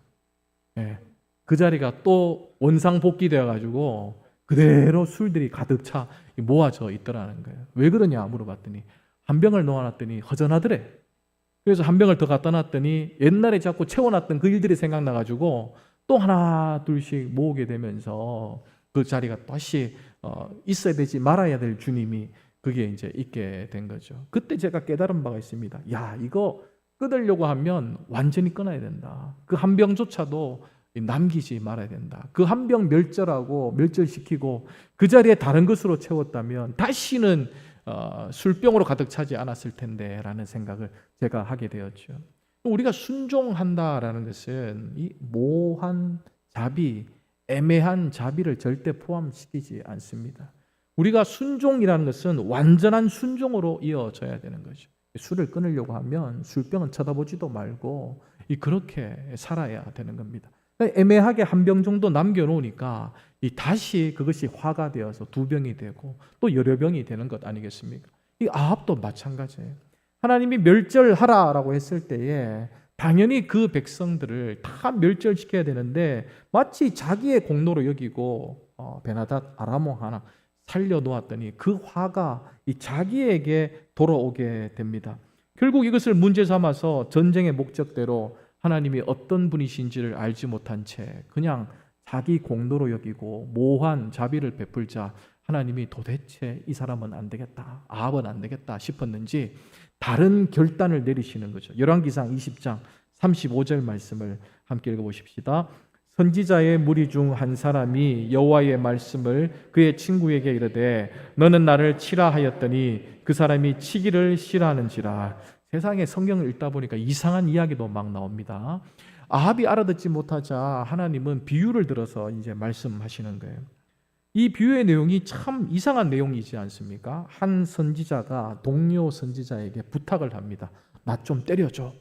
S3: 그 자리가 또 원상복귀되어 가지고 그대로 술들이 가득 차 모아져 있더라는 거예요. 왜 그러냐 물어봤더니 한 병을 놓아놨더니 허전하더래. 그래서 한 병을 더 갖다 놨더니 옛날에 자꾸 채워놨던 그 일들이 생각나가지고 또 하나 둘씩 모으게 되면서 그 자리가 다시 있어야 되지 말아야 될 주님이 그게 이제 있게 된 거죠. 그때 제가 깨달은 바가 있습니다. 야, 이거 끊으려고 하면 완전히 끊어야 된다. 그 한 병조차도 남기지 말아야 된다. 그 한 병 멸절시키고 그 자리에 다른 것으로 채웠다면 다시는 술병으로 가득 차지 않았을 텐데 라는 생각을 제가 하게 되었죠. 우리가 순종한다라는 것은 이 모호한 자비, 애매한 자비를 절대 포함시키지 않습니다. 우리가 순종이라는 것은 완전한 순종으로 이어져야 되는 거죠. 술을 끊으려고 하면 술병은 쳐다보지도 말고 그렇게 살아야 되는 겁니다. 애매하게 한 병 정도 남겨놓으니까 다시 그것이 화가 되어서 두 병이 되고 또 여러 병이 되는 것 아니겠습니까? 이 아합도 마찬가지예요. 하나님이 멸절하라라고 했을 때에 당연히 그 백성들을 다 멸절시켜야 되는데 마치 자기의 공로로 여기고 베나닷 아람왕 하나 살려놓았더니 그 화가 이 자기에게 돌아오게 됩니다. 결국 이것을 문제 삼아서 전쟁의 목적대로 하나님이 어떤 분이신지를 알지 못한 채 그냥 자기 공로로 여기고 모호한 자비를 베풀자 하나님이 도대체 이 사람은 안 되겠다, 아합은 안 되겠다 싶었는지 다른 결단을 내리시는 거죠. 열왕기상 20장 35절 말씀을 함께 읽어보십시다. 선지자의 무리 중 한 사람이 여호와의 말씀을 그의 친구에게 이르되 너는 나를 치라 하였더니 그 사람이 치기를 싫어하는지라. 세상에 성경을 읽다 보니까 이상한 이야기도 막 나옵니다. 아합이 알아듣지 못하자 하나님은 비유를 들어서 이제 말씀하시는 거예요. 이 비유의 내용이 참 이상한 내용이지 않습니까? 한 선지자가 동료 선지자에게 부탁을 합니다. 나 좀 때려줘.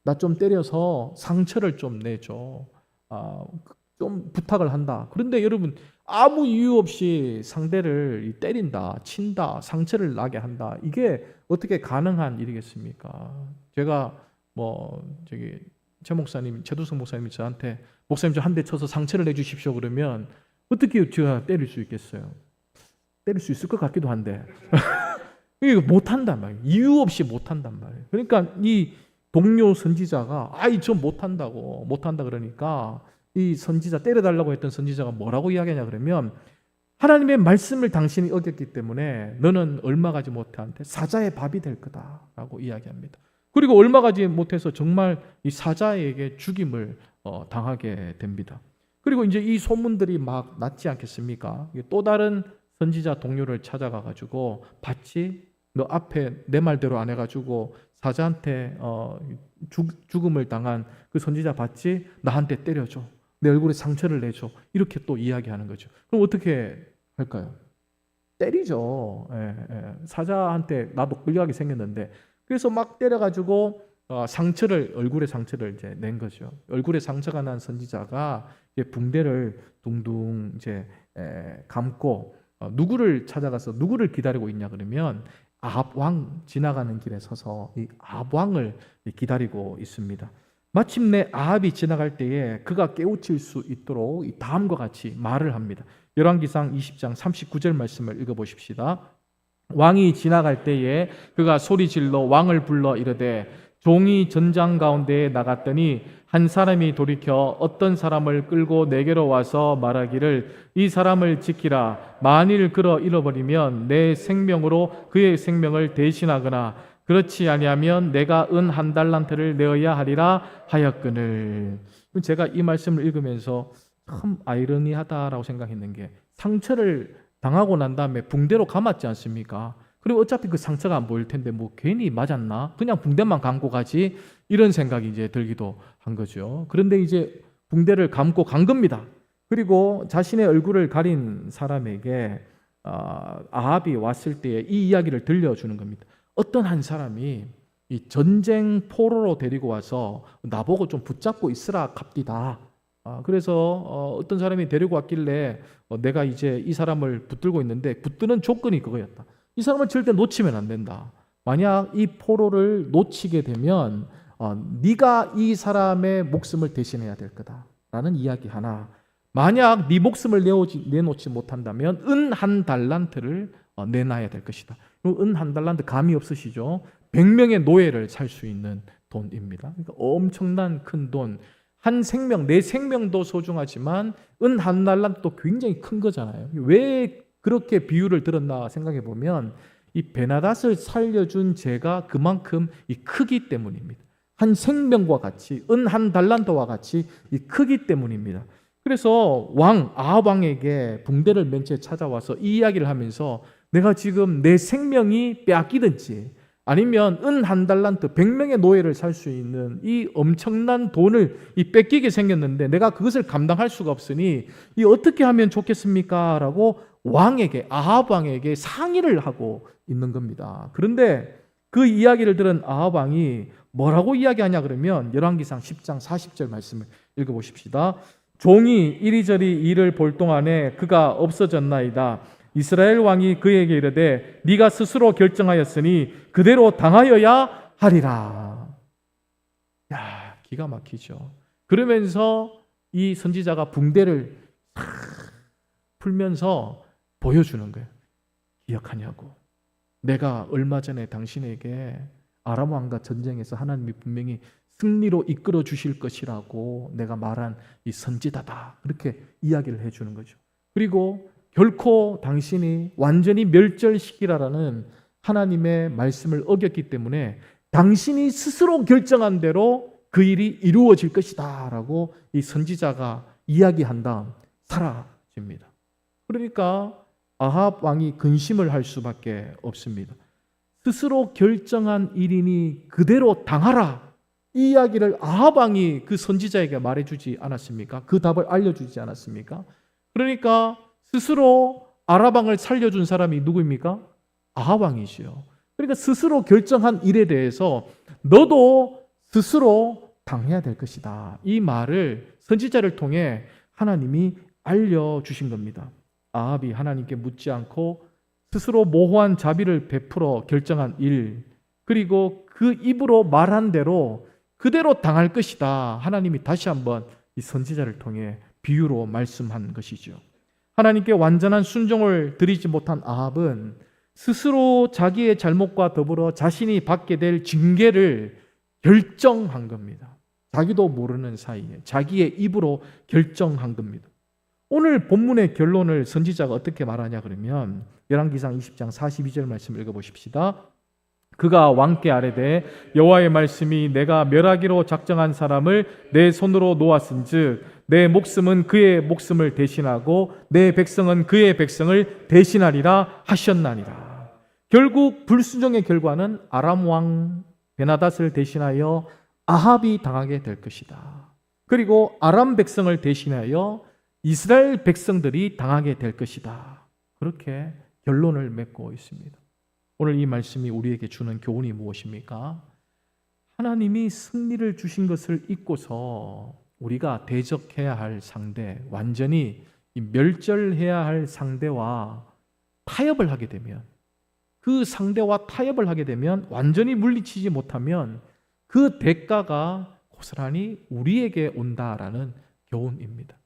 S3: 나 좀 때려서 상처를 좀 내줘. 좀 부탁을 한다. 그런데 여러분 아무 이유 없이 상대를 때린다, 친다, 상처를 나게 한다. 이게 어떻게 가능한 일이겠습니까? 제가 최 목사님, 최두성 목사님이 저한테 목사님 저 한 대 쳐서 상처를 내주십시오 그러면 어떻게 제가 때릴 수 있겠어요? 때릴 수 있을 것 같기도 한데 이거 못한단 말이에요. 이유 없이 못한단 말이에요. 그러니까 이 동료 선지자가 저 못한다 그러니까 이 선지자 때려달라고 했던 선지자가 뭐라고 이야기하냐 그러면 하나님의 말씀을 당신이 어겼기 때문에 너는 얼마 가지 못한데 사자의 밥이 될 거다라고 이야기합니다. 그리고 얼마 가지 못해서 정말 이 사자에게 죽임을 당하게 됩니다. 그리고 이제 이 소문들이 막 났지 않겠습니까? 또 다른 선지자 동료를 찾아가 가지고 봤지? 너 앞에 내 말대로 안 해가지고 사자한테 죽음을 당한 그 선지자 봤지? 나한테 때려줘. 내 얼굴에 상처를 내줘. 이렇게 또 이야기하는 거죠. 그럼 어떻게 할까요? 때리죠. 사자한테 나도 끌려가게 생겼는데 그래서 막 때려가지고 얼굴에 상처를 이제 낸 거죠. 얼굴에 상처가 난 선지자가 붕대를 둥둥 이제 감고 누구를 찾아가서 누구를 기다리고 있냐 그러면 아합 왕 지나가는 길에 서서 이 아합 왕을 기다리고 있습니다. 마침내 아합이 지나갈 때에 그가 깨우칠 수 있도록 이 다음과 같이 말을 합니다. 열왕기상 20장 39절 말씀을 읽어보십시다. 왕이 지나갈 때에 그가 소리질러 왕을 불러 이르되 종이 전장 가운데에 나갔더니 한 사람이 돌이켜 어떤 사람을 끌고 내게로 와서 말하기를 이 사람을 지키라. 만일 그러 잃어버리면 내 생명으로 그의 생명을 대신하거나 그렇지 아니하면 내가 은 한 달란트를 내어야 하리라 하였거늘. 제가 이 말씀을 읽으면서 참 아이러니하다라고 생각했는 게 상처를 당하고 난 다음에 붕대로 감았지 않습니까? 그리고 어차피 그 상처가 안 보일 텐데 뭐 괜히 맞았나? 그냥 붕대만 감고 가지 이런 생각이 이제 들기도 한 거죠. 그런데 이제 붕대를 감고 간 겁니다. 그리고 자신의 얼굴을 가린 사람에게 아합이 왔을 때 이 이야기를 들려주는 겁니다. 어떤 한 사람이 이 전쟁 포로로 데리고 와서 나보고 좀 붙잡고 있으라 갑디다. 그래서 어떤 사람이 데리고 왔길래 내가 이제 이 사람을 붙들고 있는데 붙드는 조건이 그거였다. 이 사람을 절대 놓치면 안 된다. 만약 이 포로를 놓치게 되면 네가 이 사람의 목숨을 대신해야 될 거다라는 이야기 하나. 만약 네 목숨을 내놓지 못한다면 은 한 달란트를 내놔야 될 것이다. 은 한 달란트 감이 없으시죠? 100명의 노예를 살 수 있는 돈입니다. 그러니까 엄청난 큰 돈. 한 생명, 내 생명도 소중하지만 은 한 달란트도 굉장히 큰 거잖아요. 왜 그렇게 비유를 들었나 생각해 보면 이 베나닷을 살려준 죄가 그만큼 이 크기 때문입니다. 한 생명과 같이, 은 한 달란트와 같이 이 크기 때문입니다. 그래서 아합 왕에게 붕대를 맨 채 찾아와서 이 이야기를 하면서 내가 지금 내 생명이 빼앗기든지 아니면 은 한 달란트 100명의 노예를 살 수 있는 이 엄청난 돈을 뺏기게 생겼는데 내가 그것을 감당할 수가 없으니 이 어떻게 하면 좋겠습니까? 라고 아합 왕에게 상의를 하고 있는 겁니다. 그런데 그 이야기를 들은 아합 왕이 뭐라고 이야기하냐 그러면 열왕기상 10장 40절 말씀을 읽어보십시다. 종이 이리저리 일을 볼 동안에 그가 없어졌나이다. 이스라엘 왕이 그에게 이르되 네가 스스로 결정하였으니 그대로 당하여야 하리라. 야, 기가 막히죠. 그러면서 이 선지자가 붕대를 풀면서 보여주는 거예요. 기억하냐고. 내가 얼마 전에 당신에게 아람 왕과 전쟁에서 하나님이 분명히 승리로 이끌어 주실 것이라고 내가 말한 이 선지자다. 그렇게 이야기를 해주는 거죠. 그리고 결코 당신이 완전히 멸절시키라라는 하나님의 말씀을 어겼기 때문에 당신이 스스로 결정한 대로 그 일이 이루어질 것이다 라고 이 선지자가 이야기한 다음 사라집니다. 그러니까 아합 왕이 근심을 할 수밖에 없습니다. 스스로 결정한 일이니 그대로 당하라. 이 이야기를 아합 왕이 그 선지자에게 말해주지 않았습니까? 그 답을 알려주지 않았습니까? 그러니까 스스로 아합 왕을 살려준 사람이 누구입니까? 아합 왕이지요. 그러니까 스스로 결정한 일에 대해서 너도 스스로 당해야 될 것이다. 이 말을 선지자를 통해 하나님이 알려주신 겁니다. 아합이 하나님께 묻지 않고 스스로 모호한 자비를 베풀어 결정한 일, 그리고 그 입으로 말한 대로 그대로 당할 것이다. 하나님이 다시 한번 이 선지자를 통해 비유로 말씀한 것이죠. 하나님께 완전한 순종을 드리지 못한 아합은 스스로 자기의 잘못과 더불어 자신이 받게 될 징계를 결정한 겁니다. 자기도 모르는 사이에 자기의 입으로 결정한 겁니다. 오늘 본문의 결론을 선지자가 어떻게 말하냐 그러면 열왕기상 20장 42절 말씀 읽어보십시다. 그가 왕께 아뢰되 여호와의 말씀이 내가 멸하기로 작정한 사람을 내 손으로 놓았은즉 내 목숨은 그의 목숨을 대신하고 내 백성은 그의 백성을 대신하리라 하셨나니라. 결국 불순종의 결과는 아람 왕 베나닷을 대신하여 아합이 당하게 될 것이다. 그리고 아람 백성을 대신하여 이스라엘 백성들이 당하게 될 것이다. 그렇게 결론을 맺고 있습니다. 오늘 이 말씀이 우리에게 주는 교훈이 무엇입니까? 하나님이 승리를 주신 것을 잊고서 우리가 대적해야 할 상대, 완전히 멸절해야 할 상대와 타협을 하게 되면, 그 상대와 타협을 하게 되면, 완전히 물리치지 못하면 그 대가가 고스란히 우리에게 온다라는 교훈입니다.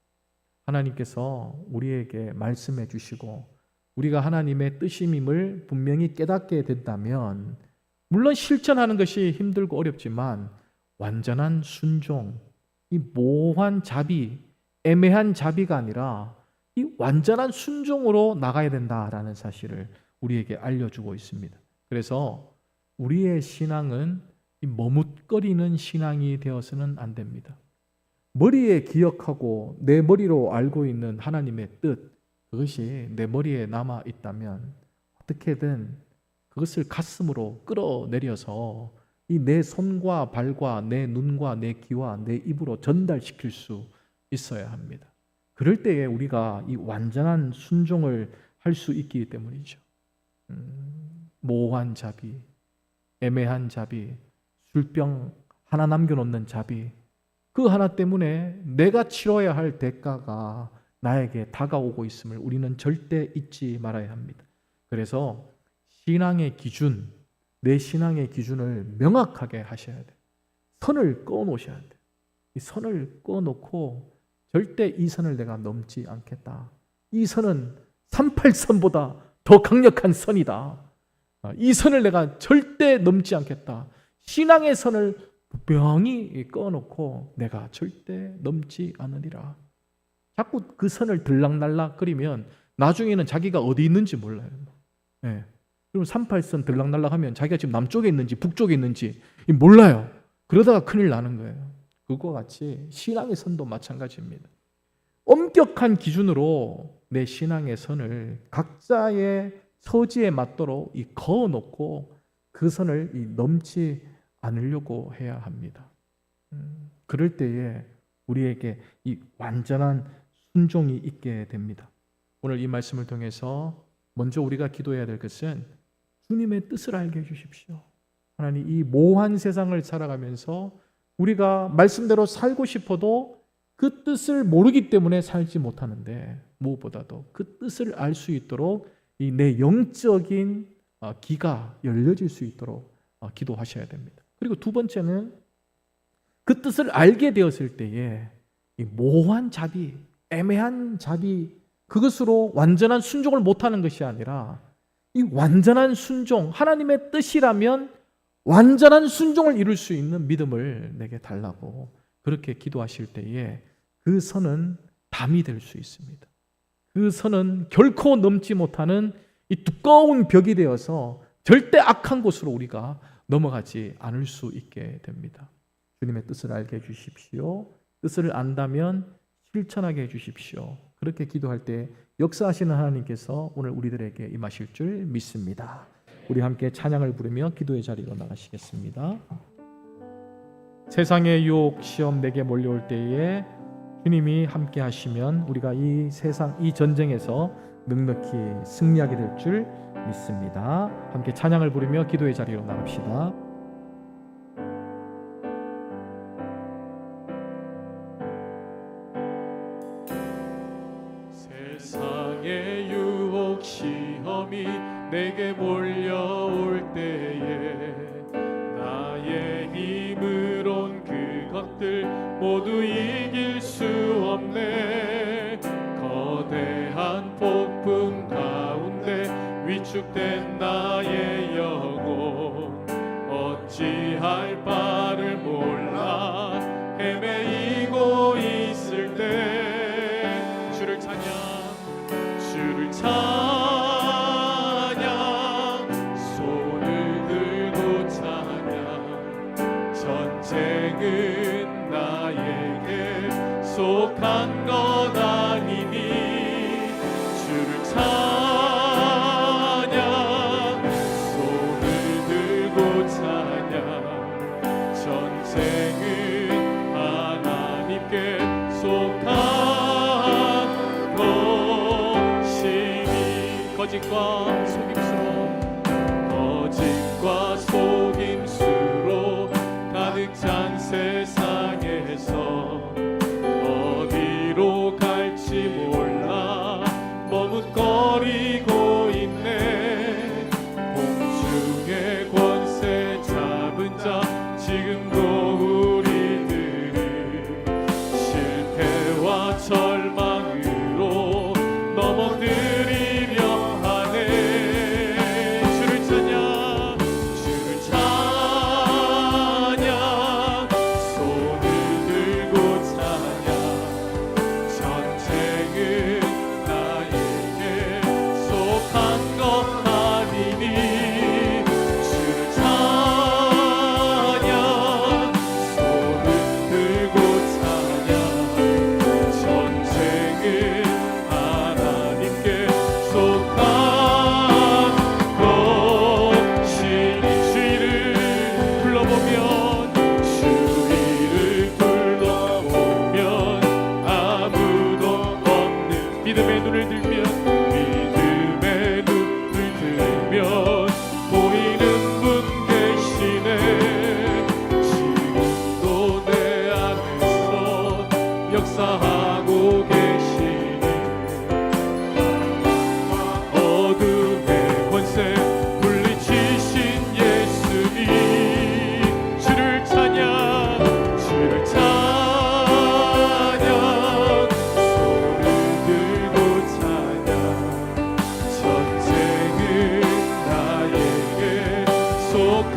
S3: 하나님께서 우리에게 말씀해 주시고 우리가 하나님의 뜻임을 분명히 깨닫게 된다면, 물론 실천하는 것이 힘들고 어렵지만 완전한 순종, 이 모호한 자비, 애매한 자비가 아니라 이 완전한 순종으로 나가야 된다라는 사실을 우리에게 알려주고 있습니다. 그래서 우리의 신앙은 이 머뭇거리는 신앙이 되어서는 안 됩니다. 머리에 기억하고 내 머리로 알고 있는 하나님의 뜻, 그것이 내 머리에 남아 있다면 어떻게든 그것을 가슴으로 끌어내려서 이 내 손과 발과 내 눈과 내 귀와 내 입으로 전달시킬 수 있어야 합니다. 그럴 때에 우리가 이 완전한 순종을 할 수 있기 때문이죠. 모호한 자비, 애매한 자비, 술병 하나 남겨놓는 자비, 그 하나 때문에 내가 치러야 할 대가가 나에게 다가오고 있음을 우리는 절대 잊지 말아야 합니다. 그래서 신앙의 기준, 내 신앙의 기준을 명확하게 하셔야 돼요. 선을 꺼놓으셔야 돼요. 이 선을 꺼놓고 절대 이 선을 내가 넘지 않겠다. 이 선은 38선보다 더 강력한 선이다. 이 선을 내가 절대 넘지 않겠다. 신앙의 선을 분명히 꺼놓고 내가 절대 넘지 않으리라. 자꾸 그 선을 들락날락 거리면 나중에는 자기가 어디 있는지 몰라요. 네. 그럼 38선 들락날락하면 자기가 지금 남쪽에 있는지 북쪽에 있는지 몰라요. 그러다가 큰일 나는 거예요. 그것과 같이 신앙의 선도 마찬가지입니다. 엄격한 기준으로 내 신앙의 선을 각자의 처지에 맞도록 그어놓고 그 선을 넘지 않으려고 해야 합니다. 그럴 때에 우리에게 이 완전한 순종이 있게 됩니다. 오늘 이 말씀을 통해서 먼저 우리가 기도해야 될 것은 주님의 뜻을 알게 해주십시오. 하나님, 이 모호한 세상을 살아가면서 우리가 말씀대로 살고 싶어도 그 뜻을 모르기 때문에 살지 못하는데, 무엇보다도 그 뜻을 알 수 있도록 이 내 영적인 귀가 열려질 수 있도록 기도하셔야 됩니다. 그리고 두 번째는 그 뜻을 알게 되었을 때에 이 모호한 자비, 애매한 자비, 그것으로 완전한 순종을 못하는 것이 아니라 이 완전한 순종, 하나님의 뜻이라면 완전한 순종을 이룰 수 있는 믿음을 내게 달라고 그렇게 기도하실 때에 그 선은 담이 될 수 있습니다. 그 선은 결코 넘지 못하는 이 두꺼운 벽이 되어서 절대 악한 곳으로 우리가 넘어가지 않을 수 있게 됩니다. 주님의 뜻을 알게 해주십시오. 뜻을 안다면 실천하게 해주십시오. 그렇게 기도할 때 역사하시는 하나님께서 오늘 우리들에게 임하실 줄 믿습니다. 우리 함께 찬양을 부르며 기도의 자리로 나가시겠습니다. 세상의 유혹 시험 내게 몰려올 때에 주님이 함께 하시면 우리가 이 세상 이 전쟁에서 넉넉히 승리하게 될 줄 믿습니다. 함께 찬양을 부르며 기도의 자리로 나갑시다.
S4: 세상의 유혹 시험이 내게 몰려올 때에 나의 힘으론 그것들 모두 이길 수 없네. 거대한 폭풍 가운데 위축된 나의 영혼 어찌할 바를 몰라 헤매이고 있을 때 주를 찬양 손을 들고 찬양 전쟁은 나에게 속한 것 아니니 주를 찬양 손을 들고 찬양 전쟁은 하나님께 속한 것이니 거짓과 속임수로 가득 찬 세상에서 어디로 갈지 몰라 머뭇거리고 있네. 공중의 권세 잡은 자 지금도 우리들을 실패와 절망으로 넘어뜨리려 하네. 주를 찬양 손을 들고 찬양 전쟁은 나에게 속한 것 아니니 주를 찬양 손을 들고 찬양 전쟁은 하나님께 속한 것이니 주의를 불러보면 아무도 없는 믿음의 눈을 들면 보이는 분 계시네. 지금도 내 안에서 역사하고 계시니 어둠의 권세 물리치신 예수님 주를 찬양 손을 들고 찬양 전쟁은 나에게 속한